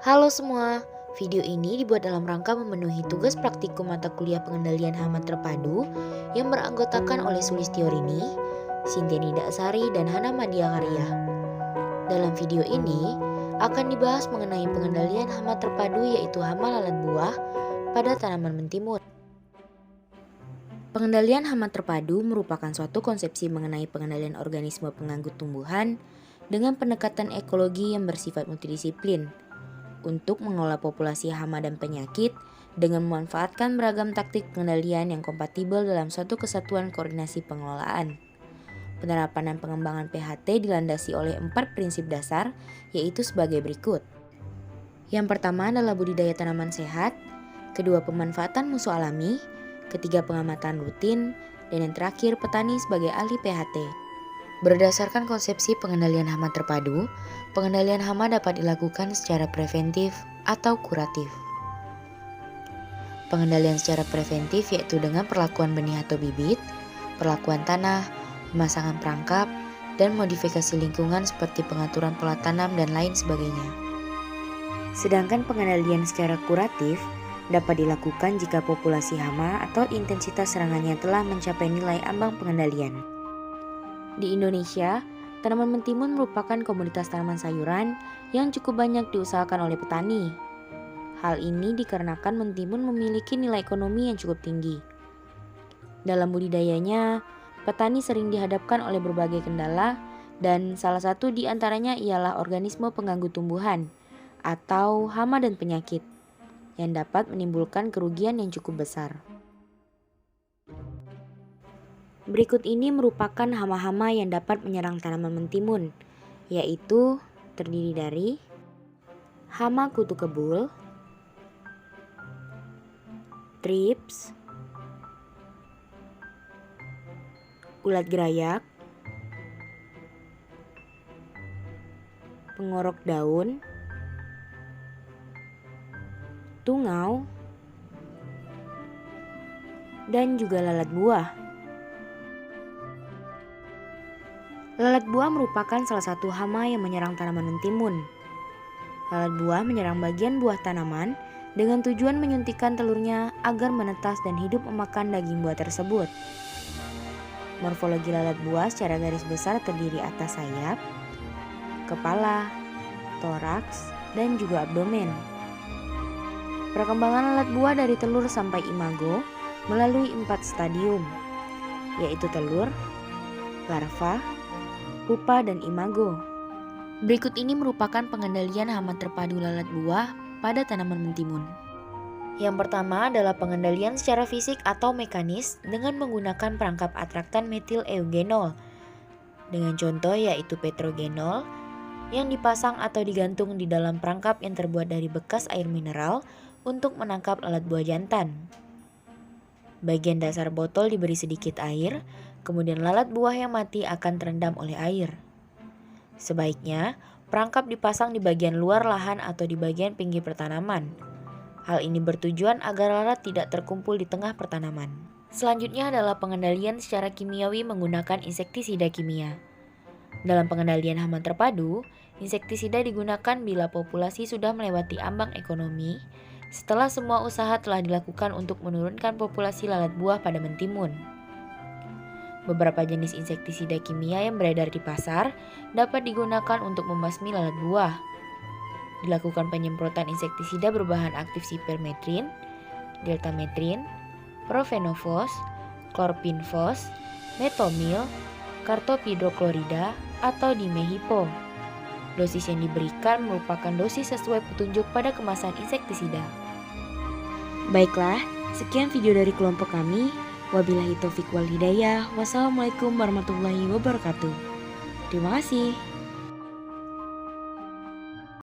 Halo semua, video ini dibuat dalam rangka memenuhi tugas praktikum mata kuliah pengendalian hama terpadu yang beranggotakan oleh Sulistiorini, Sintiani Daksari, dan Hana Madia Karya. Dalam video ini akan dibahas mengenai pengendalian hama terpadu yaitu hama lalat buah pada tanaman mentimun. Pengendalian hama terpadu merupakan suatu konsepsi mengenai pengendalian organisme pengganggu tumbuhan dengan pendekatan ekologi yang bersifat multidisiplin untuk mengelola populasi hama dan penyakit dengan memanfaatkan beragam taktik pengendalian yang kompatibel dalam suatu kesatuan koordinasi pengelolaan. Penerapan dan pengembangan PHT dilandasi oleh 4 prinsip dasar, yaitu sebagai berikut. Yang pertama adalah budidaya tanaman sehat, kedua pemanfaatan musuh alami, ketiga pengamatan rutin, dan yang terakhir petani sebagai ahli PHT. Berdasarkan konsepsi pengendalian hama terpadu, pengendalian hama dapat dilakukan secara preventif atau kuratif. Pengendalian secara preventif yaitu dengan perlakuan benih atau bibit, perlakuan tanah, pemasangan perangkap, dan modifikasi lingkungan seperti pengaturan pola tanam dan lain sebagainya. Sedangkan pengendalian secara kuratif dapat dilakukan jika populasi hama atau intensitas serangannya telah mencapai nilai ambang pengendalian. Di Indonesia, tanaman mentimun merupakan komoditas tanaman sayuran yang cukup banyak diusahakan oleh petani. Hal ini dikarenakan mentimun memiliki nilai ekonomi yang cukup tinggi. Dalam budidayanya, petani sering dihadapkan oleh berbagai kendala dan salah satu di antaranya ialah organisme pengganggu tumbuhan atau hama dan penyakit yang dapat menimbulkan kerugian yang cukup besar. Berikut ini merupakan hama-hama yang dapat menyerang tanaman mentimun, yaitu terdiri dari hama kutu kebul, trips, ulat gerayak, pengorok daun, tungau, dan juga lalat buah. Lalat buah merupakan salah satu hama yang menyerang tanaman mentimun. Lalat buah menyerang bagian buah tanaman dengan tujuan menyuntikkan telurnya agar menetas dan hidup memakan daging buah tersebut. Morfologi lalat buah secara garis besar terdiri atas sayap, kepala, toraks, dan juga abdomen. Perkembangan lalat buah dari telur sampai imago melalui 4 stadium, yaitu telur, larva, pupa, dan imago. Berikut ini merupakan pengendalian hama terpadu lalat buah pada tanaman mentimun. Yang pertama adalah pengendalian secara fisik atau mekanis dengan menggunakan perangkap atraktan metil eugenol dengan contoh yaitu petrogenol yang dipasang atau digantung di dalam perangkap yang terbuat dari bekas air mineral untuk menangkap lalat buah jantan. Bagian dasar botol diberi sedikit air, kemudian lalat buah yang mati akan terendam oleh air. Sebaiknya, perangkap dipasang di bagian luar lahan atau di bagian pinggir pertanaman. Hal ini bertujuan agar lalat tidak terkumpul di tengah pertanaman. Selanjutnya adalah pengendalian secara kimiawi menggunakan insektisida kimia. Dalam pengendalian hama terpadu, insektisida digunakan bila populasi sudah melewati ambang ekonomi, setelah semua usaha telah dilakukan untuk menurunkan populasi lalat buah pada mentimun. Beberapa jenis insektisida kimia yang beredar di pasar dapat digunakan untuk membasmi lalat buah. Dilakukan penyemprotan insektisida berbahan aktif sipermetrin, deltametrin, profenofos, klorpinfos, metomil, kartopidroklorida, atau dimehipo. Dosis yang diberikan merupakan dosis sesuai petunjuk pada kemasan insektisida. Baiklah, sekian video dari kelompok kami. Wabillahi taufik wal hidayah. Wassalamualaikum warahmatullahi wabarakatuh. Terima kasih.